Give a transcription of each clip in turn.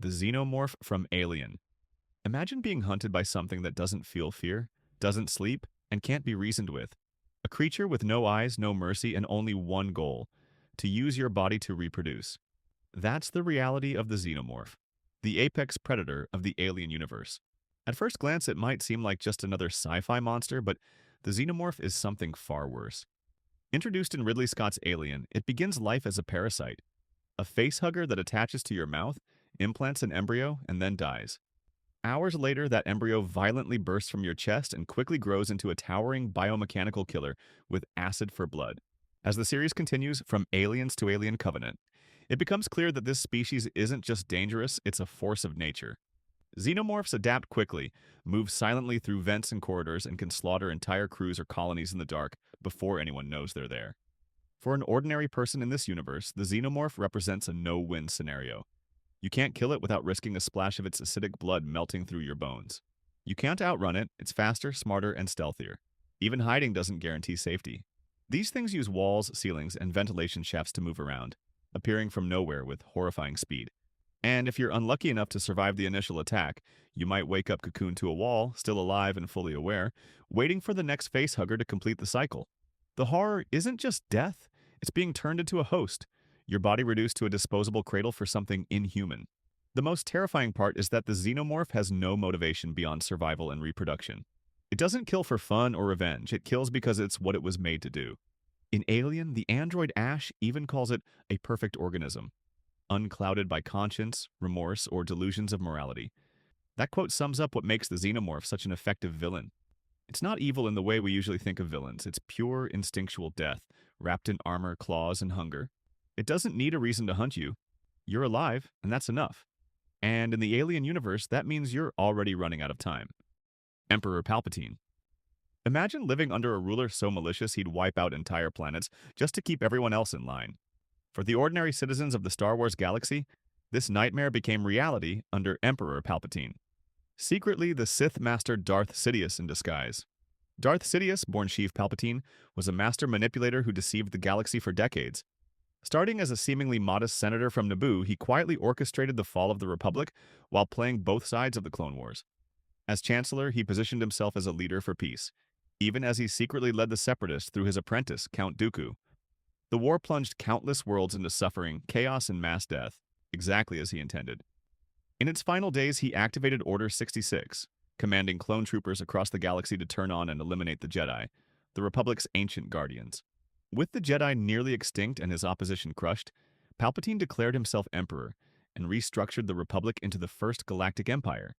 The Xenomorph from Alien. Imagine being hunted by something that doesn't feel fear, doesn't sleep, and can't be reasoned with. A creature with no eyes, no mercy, and only one goal: to use your body to reproduce. That's the reality of the Xenomorph, the apex predator of the alien universe. At first glance, it might seem like just another sci-fi monster, but the Xenomorph is something far worse. Introduced in Ridley Scott's Alien, it begins life as a parasite, a facehugger that attaches to your mouth, implants an embryo, and then dies. Hours later, that embryo violently bursts from your chest and quickly grows into a towering biomechanical killer with acid for blood. As the series continues, from Aliens to Alien Covenant, it becomes clear that this species isn't just dangerous, it's a force of nature. Xenomorphs adapt quickly, move silently through vents and corridors, and can slaughter entire crews or colonies in the dark before anyone knows they're there. For an ordinary person in this universe, the Xenomorph represents a no-win scenario. You can't kill it without risking a splash of its acidic blood melting through your bones. You can't outrun it, it's faster, smarter, and stealthier. Even hiding doesn't guarantee safety. These things use walls, ceilings, and ventilation shafts to move around, appearing from nowhere with horrifying speed. And if you're unlucky enough to survive the initial attack, you might wake up cocooned to a wall, still alive and fully aware, waiting for the next facehugger to complete the cycle. The horror isn't just death, it's being turned into a host, your body reduced to a disposable cradle for something inhuman. The most terrifying part is that the Xenomorph has no motivation beyond survival and reproduction. It doesn't kill for fun or revenge, it kills because it's what it was made to do. In Alien, the android Ash even calls it a perfect organism, unclouded by conscience, remorse, or delusions of morality. That quote sums up what makes the Xenomorph such an effective villain. It's not evil in the way we usually think of villains, it's pure instinctual death, wrapped in armor, claws, and hunger. It doesn't need a reason to hunt you. You're alive, and that's enough. And in the Alien universe, that means you're already running out of time. Emperor Palpatine. Imagine living under a ruler so malicious he'd wipe out entire planets just to keep everyone else in line. For the ordinary citizens of the Star Wars galaxy, this nightmare became reality under Emperor Palpatine. Secretly, the Sith master Darth Sidious in disguise. Darth Sidious, born Sheev Palpatine, was a master manipulator who deceived the galaxy for decades. Starting as a seemingly modest senator from Naboo, he quietly orchestrated the fall of the Republic while playing both sides of the Clone Wars. As Chancellor, he positioned himself as a leader for peace, even as he secretly led the Separatists through his apprentice, Count Dooku. The war plunged countless worlds into suffering, chaos, and mass death, exactly as he intended. In its final days, he activated Order 66, commanding clone troopers across the galaxy to turn on and eliminate the Jedi, the Republic's ancient guardians. With the Jedi nearly extinct and his opposition crushed, Palpatine declared himself emperor and restructured the Republic into the First Galactic Empire,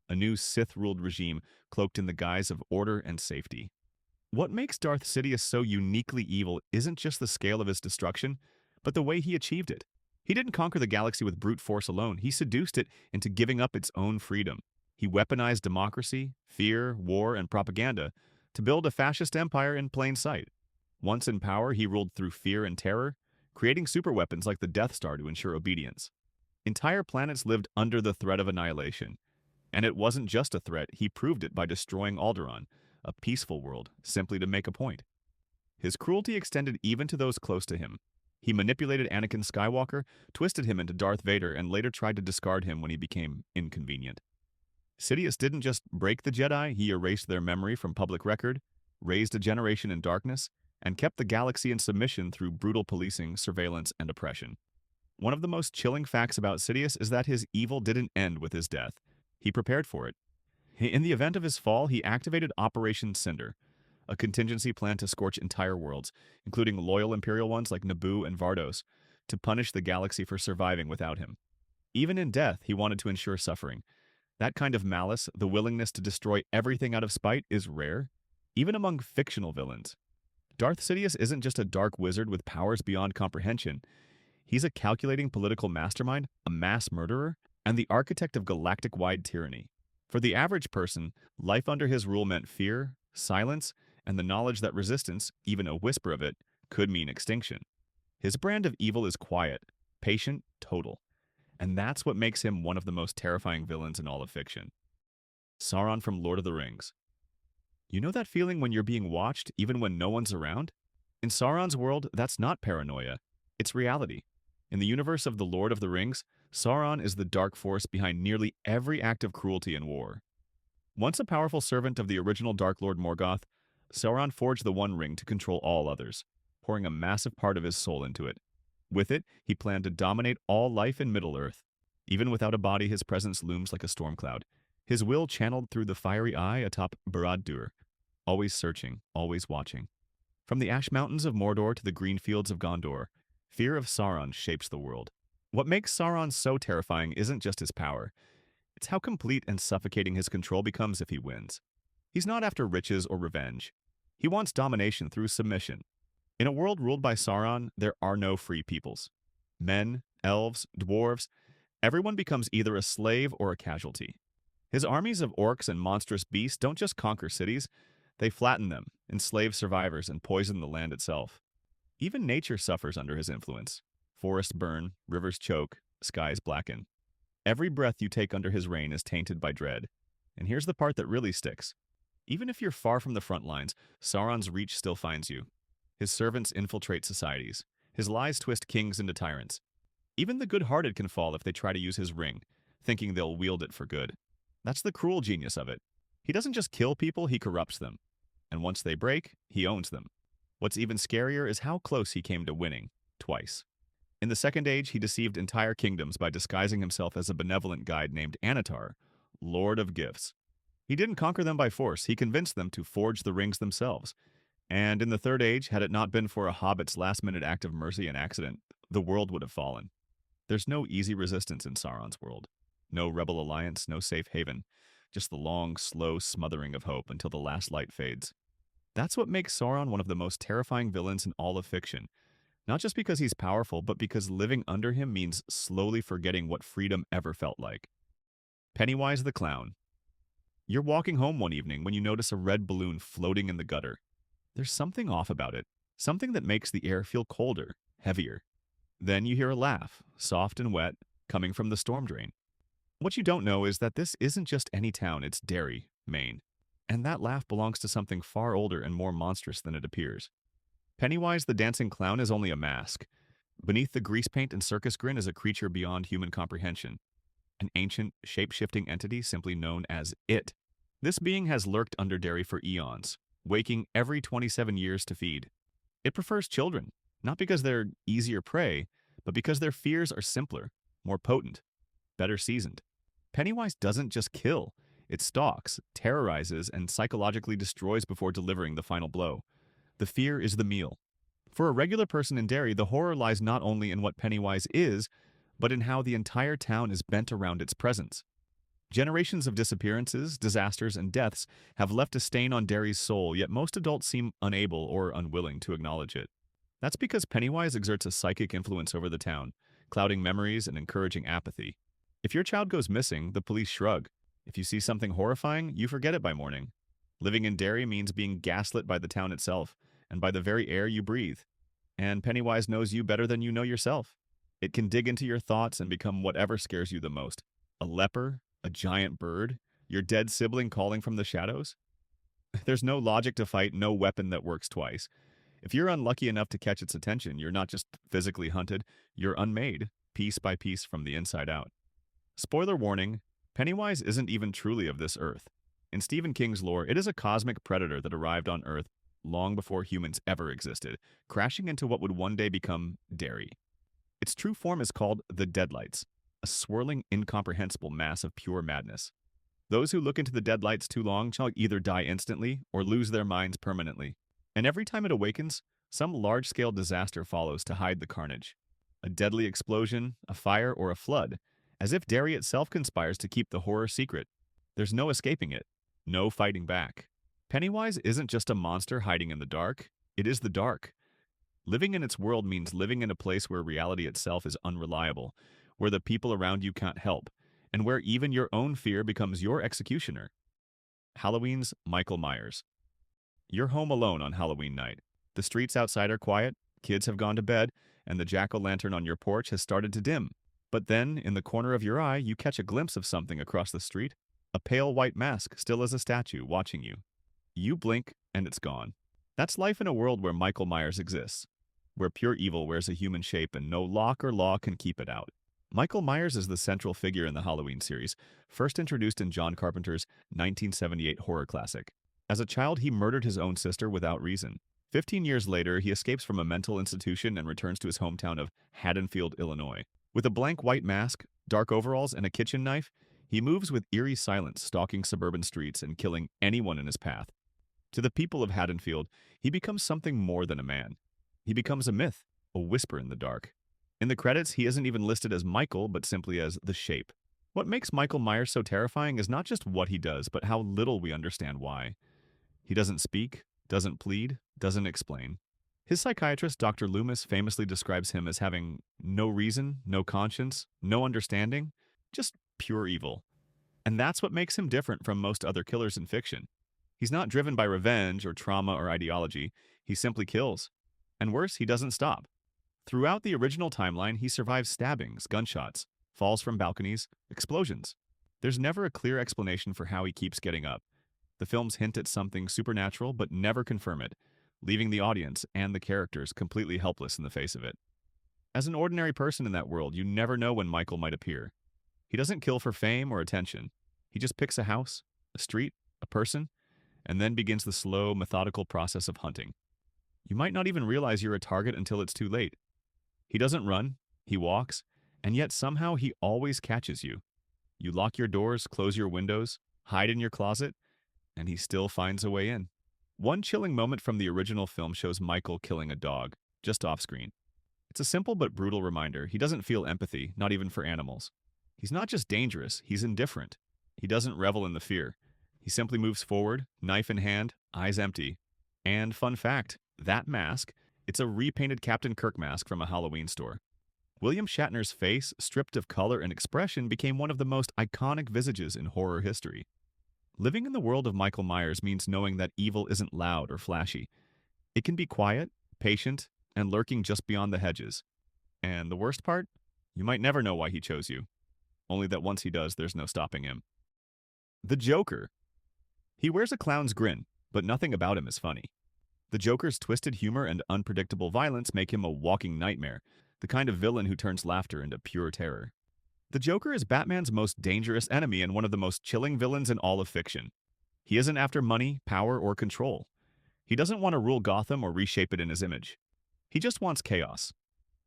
a new Sith-ruled regime cloaked in the guise of order and safety. What makes Darth Sidious so uniquely evil isn't just the scale of his destruction, but the way he achieved it. He didn't conquer the galaxy with brute force alone, he seduced it into giving up its own freedom. He weaponized democracy, fear, war, and propaganda to build a fascist empire in plain sight. Once in power, he ruled through fear and terror, creating superweapons like the Death Star to ensure obedience. Entire planets lived under the threat of annihilation. And it wasn't just a threat, he proved it by destroying Alderaan, a peaceful world, simply to make a point. His cruelty extended even to those close to him. He manipulated Anakin Skywalker, twisted him into Darth Vader, and later tried to discard him when he became inconvenient. Sidious didn't just break the Jedi, he erased their memory from public record, raised a generation in darkness, and kept the galaxy in submission through brutal policing, surveillance, and oppression. One of the most chilling facts about Sidious is that his evil didn't end with his death. He prepared for it. In the event of his fall, he activated Operation Cinder, a contingency plan to scorch entire worlds, including loyal Imperial ones like Naboo and Vardos, to punish the galaxy for surviving without him. Even in death, he wanted to ensure suffering. That kind of malice, the willingness to destroy everything out of spite, is rare, even among fictional villains. Darth Sidious isn't just a dark wizard with powers beyond comprehension. He's a calculating political mastermind, a mass murderer, and the architect of galactic-wide tyranny. For the average person, life under his rule meant fear, silence, and the knowledge that resistance, even a whisper of it, could mean extinction. His brand of evil is quiet, patient, total. And that's what makes him one of the most terrifying villains in all of fiction. Sauron from Lord of the Rings. You know that feeling when you're being watched, even when no one's around? In Sauron's world, that's not paranoia. It's reality. In the universe of The Lord of the Rings, Sauron is the dark force behind nearly every act of cruelty and war. Once a powerful servant of the original Dark Lord Morgoth, Sauron forged the One Ring to control all others, pouring a massive part of his soul into it. With it, he planned to dominate all life in Middle-earth. Even without a body, his presence looms like a storm cloud, his will channeled through the fiery eye atop Barad-dûr, always searching, always watching. From the ash mountains of Mordor to the green fields of Gondor, fear of Sauron shapes the world. What makes Sauron so terrifying isn't just his power. It's how complete and suffocating his control becomes if he wins. He's not after riches or revenge. He wants domination through submission. In a world ruled by Sauron, there are no free peoples. Men, elves, dwarves, everyone becomes either a slave or a casualty. His armies of orcs and monstrous beasts don't just conquer cities, they flatten them, enslave survivors, and poison the land itself. Even nature suffers under his influence. Forests burn, rivers choke, skies blacken. Every breath you take under his reign is tainted by dread. And here's the part that really sticks. Even if you're far from the front lines, Sauron's reach still finds you. His servants infiltrate societies. His lies twist kings into tyrants. Even the good-hearted can fall if they try to use his ring, thinking they'll wield it for good. That's the cruel genius of it. He doesn't just kill people, he corrupts them. And once they break, he owns them. What's even scarier is how close he came to winning, twice. In the Second Age, he deceived entire kingdoms by disguising himself as a benevolent guide named Anatar, Lord of Gifts. He didn't conquer them by force, he convinced them to forge the rings themselves. And in the Third Age, had it not been for a hobbit's last-minute act of mercy and accident, the world would have fallen. There's no easy resistance in Sauron's world. No rebel alliance, no safe haven. Just the long, slow smothering of hope until the last light fades. That's what makes Sauron one of the most terrifying villains in all of fiction. Not just because he's powerful, but because living under him means slowly forgetting what freedom ever felt like. Pennywise the Clown. You're walking home one evening when you notice a red balloon floating in the gutter. There's something off about it, something that makes the air feel colder, heavier. Then you hear a laugh, soft and wet, coming from the storm drain. What you don't know is that this isn't just any town, it's Derry, Maine. And that laugh belongs to something far older and more monstrous than it appears. Pennywise the Dancing Clown is only a mask. Beneath the grease paint and circus grin is a creature beyond human comprehension. An ancient, shape-shifting entity simply known as It. This being has lurked under Derry for eons, waking every 27 years to feed. It prefers children, not because they're easier prey, but because their fears are simpler, more potent, better seasoned. Pennywise doesn't just kill. It stalks, terrorizes, and psychologically destroys before delivering the final blow. The fear is the meal. For a regular person in Derry, the horror lies not only in what Pennywise is, but in how the entire town is bent around its presence. Generations of disappearances, disasters, and deaths have left a stain on Derry's soul, yet most adults seem unable or unwilling to acknowledge it. That's because Pennywise exerts a psychic influence over the town, clouding memories and encouraging apathy. If your child goes missing, the police shrug. If you see something horrifying, you forget it by morning. Living in Derry means being gaslit by the town itself, and by the very air you breathe. And Pennywise knows you better than you know yourself. It can dig into your thoughts and become whatever scares you the most. A leper, a giant bird, your dead sibling calling from the shadows. There's no logic to fight, no weapon that works twice. If you're unlucky enough to catch its attention, you're not just physically hunted, you're unmade, piece by piece from the inside out. Spoiler warning, Pennywise isn't even truly of this earth. In Stephen King's lore, it is a cosmic predator that arrived on Earth long before humans ever existed, crashing into what would one day become Derry. Its true form is called the Deadlights, a swirling, incomprehensible mass of pure madness. Those who look into the Deadlights too long shall either die instantly or lose their minds permanently. And every time it awakens, some large-scale disaster follows to hide the carnage. A deadly explosion, a fire, or a flood, as if Derry itself conspires to keep the horror secret. There's no escaping it, no fighting back. Pennywise isn't just a monster hiding in the dark, it is the dark. Living in its world means living in a place where reality itself is unreliable, where the people around you can't help, and where even your own fear becomes your executioner. Halloween's Michael Myers. You're home alone on Halloween night. The streets outside are quiet, kids have gone to bed, and the jack-o'-lantern on your porch has started to dim. But then, in the corner of your eye, you catch a glimpse of something across the street. A pale white mask, still as a statue, watching you. You blink, and it's gone. That's life in a world where Michael Myers exists, where pure evil wears a human shape and no lock or law can keep it out. Michael Myers is the central figure in the Halloween series, first introduced in John Carpenter's 1978 horror classic. As a child, he murdered his own sister without reason. 15 years later, he escapes from a mental institution and returns to his hometown of Haddonfield, Illinois. With a blank white mask, dark overalls, and a kitchen knife, he moves with eerie silence, stalking suburban streets and killing anyone in his path. To the people of Haddonfield, he becomes something more than a man. He becomes a myth, a whisper in the dark. In the credits, he isn't even listed as Michael, but simply as the Shape. What makes Michael Myers so terrifying is not just what he does, but how little we understand why. He doesn't speak, doesn't plead, doesn't explain. His psychiatrist, Dr. Loomis, famously describes him as having no reason, no conscience, no understanding, just pure evil. And that's what makes him different from most other killers in fiction. He's not driven by revenge or trauma or ideology, he simply kills. And worse, he doesn't stop. Throughout the original timeline, he survives stabbings, gunshots, falls from balconies, explosions. There's never a clear explanation for how he keeps getting up. The films hint at something supernatural but never confirm it, leaving the audience and the characters completely helpless in the face of it. As an ordinary person in that world, you never know when Michael might appear. He doesn't kill for fame or attention. He just picks a house, a street, a person, and then begins the slow, methodical process of hunting. You might not even realize you're a target until it's too late. He doesn't run, he walks, and yet somehow he always catches you. You lock your doors, close your windows, hide in your closet, and he still finds a way in. One chilling moment from the original film shows Michael killing a dog, just off-screen. It's a simple but brutal reminder. He doesn't feel empathy, not even for animals. He's not just dangerous, he's indifferent. He doesn't revel in the fear. He simply moves forward, knife in hand, eyes empty. And fun fact, that mask, it's a repainted Captain Kirk mask from a Halloween store. William Shatner's face, stripped of color and expression, became one of the most iconic visages in horror history. Living in the world of Michael Myers means knowing that evil isn't loud or flashy. It can be quiet, patient, and lurking just beyond the hedges. And the worst part? You might never know why he chose you. Only that once he does, there's no stopping him. The Joker. He wears a clown's grin, but nothing about him is funny. The Joker's twisted humor and unpredictable violence make him a walking nightmare, the kind of villain who turns laughter into pure terror. The Joker is Batman's most dangerous enemy and one of the most chilling villains in all of fiction. He isn't after money, power, or control. He doesn't want to rule Gotham or reshape it in his image. He just wants chaos.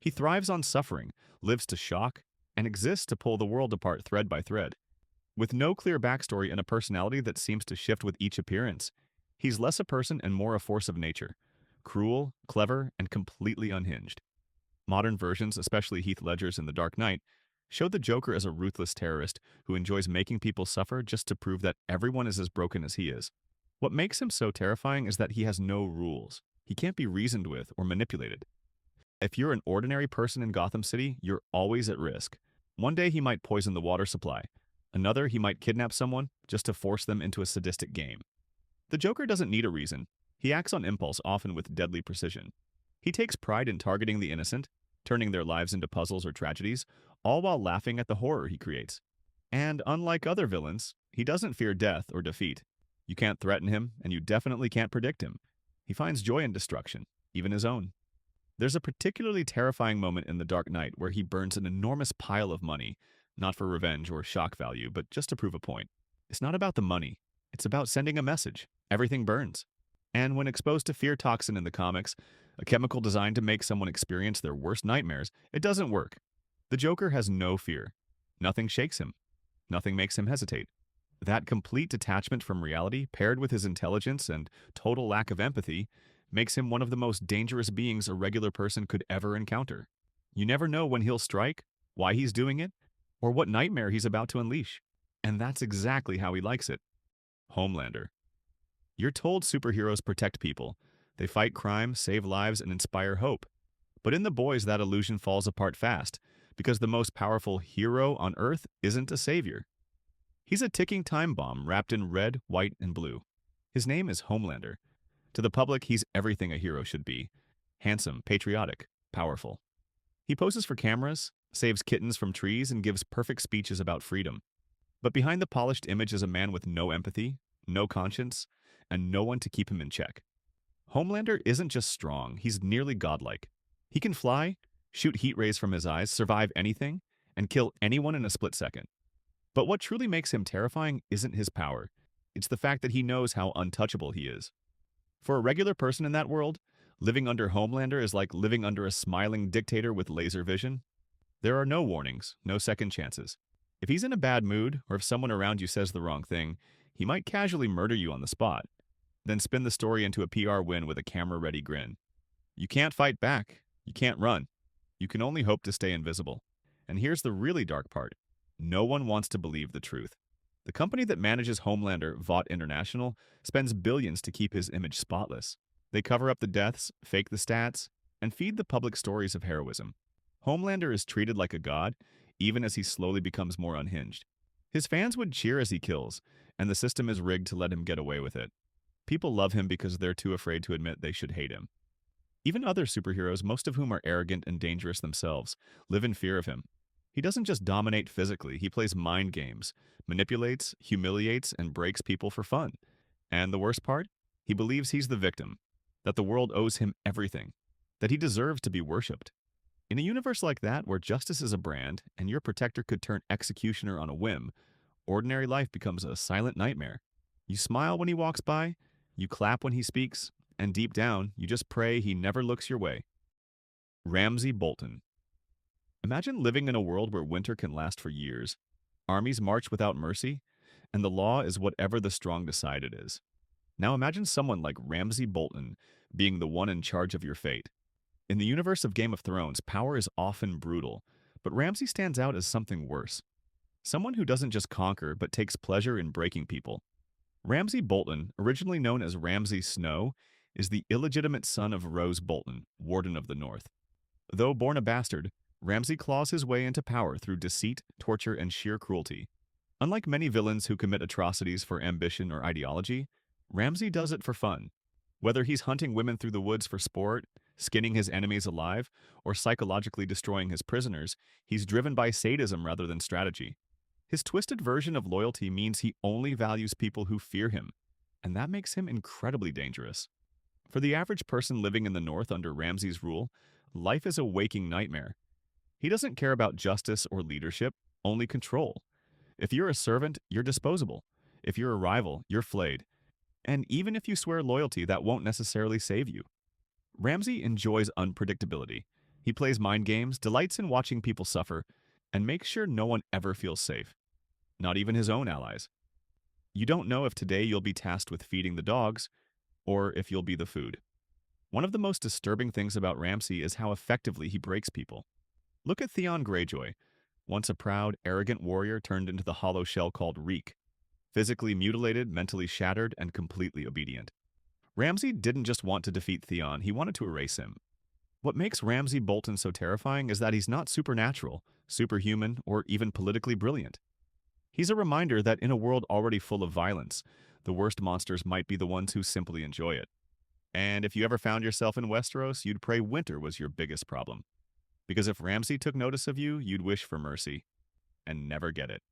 He thrives on suffering, lives to shock, and exists to pull the world apart thread by thread. With no clear backstory and a personality that seems to shift with each appearance, he's less a person and more a force of nature. Cruel, clever, and completely unhinged. Modern versions, especially Heath Ledger's in The Dark Knight, show the Joker as a ruthless terrorist who enjoys making people suffer just to prove that everyone is as broken as he is. What makes him so terrifying is that he has no rules. He can't be reasoned with or manipulated. If you're an ordinary person in Gotham City, you're always at risk. One day he might poison the water supply. Another, he might kidnap someone just to force them into a sadistic game. The Joker doesn't need a reason. He acts on impulse, often with deadly precision. He takes pride in targeting the innocent, turning their lives into puzzles or tragedies, all while laughing at the horror he creates. And unlike other villains, he doesn't fear death or defeat. You can't threaten him, and you definitely can't predict him. He finds joy in destruction, even his own. There's a particularly terrifying moment in The Dark Knight where he burns an enormous pile of money, not for revenge or shock value, but just to prove a point. It's not about the money. It's about sending a message. Everything burns. And when exposed to fear toxin in the comics, a chemical designed to make someone experience their worst nightmares, it doesn't work. The Joker has no fear. Nothing shakes him. Nothing makes him hesitate. That complete detachment from reality, paired with his intelligence and total lack of empathy, makes him one of the most dangerous beings a regular person could ever encounter. You never know when he'll strike, why he's doing it, or what nightmare he's about to unleash. And that's exactly how he likes it. Homelander. You're told superheroes protect people. They fight crime, save lives, and inspire hope. But in The Boys, that illusion falls apart fast, because the most powerful hero on Earth isn't a savior. He's a ticking time bomb wrapped in red, white, and blue. His name is Homelander. To the public, he's everything a hero should be. Handsome, patriotic, powerful. He poses for cameras, saves kittens from trees, and gives perfect speeches about freedom. But behind the polished image is a man with no empathy, no conscience, and no one to keep him in check. Homelander isn't just strong, he's nearly godlike. He can fly, shoot heat rays from his eyes, survive anything, and kill anyone in a split second. But what truly makes him terrifying isn't his power. It's the fact that he knows how untouchable he is. For a regular person in that world, living under Homelander is like living under a smiling dictator with laser vision. There are no warnings, no second chances. If he's in a bad mood, or if someone around you says the wrong thing, he might casually murder you on the spot, then spin the story into a PR win with a camera-ready grin. You can't fight back. You can't run. You can only hope to stay invisible. And here's the really dark part. No one wants to believe the truth. The company that manages Homelander, Vought International, spends billions to keep his image spotless. They cover up the deaths, fake the stats, and feed the public stories of heroism. Homelander is treated like a god, even as he slowly becomes more unhinged. His fans would cheer as he kills, and the system is rigged to let him get away with it. People love him because they're too afraid to admit they should hate him. Even other superheroes, most of whom are arrogant and dangerous themselves, live in fear of him. He doesn't just dominate physically, he plays mind games, manipulates, humiliates, and breaks people for fun. And the worst part? He believes he's the victim, that the world owes him everything, that he deserves to be worshipped. In a universe like that, where justice is a brand and your protector could turn executioner on a whim, ordinary life becomes a silent nightmare. You smile when he walks by, you clap when he speaks, and deep down, you just pray he never looks your way. Ramsay Bolton. Imagine living in a world where winter can last for years, armies march without mercy, and the law is whatever the strong decide it is. Now imagine someone like Ramsay Bolton being the one in charge of your fate. In the universe of Game of Thrones, power is often brutal, but Ramsay stands out as something worse. Someone who doesn't just conquer, but takes pleasure in breaking people. Ramsay Bolton, originally known as Ramsay Snow, is the illegitimate son of Rose Bolton, Warden of the North. Though born a bastard, Ramsay claws his way into power through deceit, torture, and sheer cruelty. Unlike many villains who commit atrocities for ambition or ideology, Ramsay does it for fun. Whether he's hunting women through the woods for sport, skinning his enemies alive, or psychologically destroying his prisoners, he's driven by sadism rather than strategy. His twisted version of loyalty means he only values people who fear him, and that makes him incredibly dangerous. For the average person living in the North under Ramsay's rule, life is a waking nightmare. He doesn't care about justice or leadership, only control. If you're a servant, you're disposable. If you're a rival, you're flayed. And even if you swear loyalty, that won't necessarily save you. Ramsay enjoys unpredictability. He plays mind games, delights in watching people suffer, and makes sure no one ever feels safe. Not even his own allies. You don't know if today you'll be tasked with feeding the dogs, or if you'll be the food. One of the most disturbing things about Ramsay is how effectively he breaks people. Look at Theon Greyjoy, once a proud, arrogant warrior turned into the hollow shell called Reek. Physically mutilated, mentally shattered, and completely obedient. Ramsay didn't just want to defeat Theon, he wanted to erase him. What makes Ramsay Bolton so terrifying is that he's not supernatural, superhuman, or even politically brilliant. He's a reminder that in a world already full of violence, the worst monsters might be the ones who simply enjoy it. And if you ever found yourself in Westeros, you'd pray winter was your biggest problem. Because if Ramsay took notice of you, you'd wish for mercy, and never get it.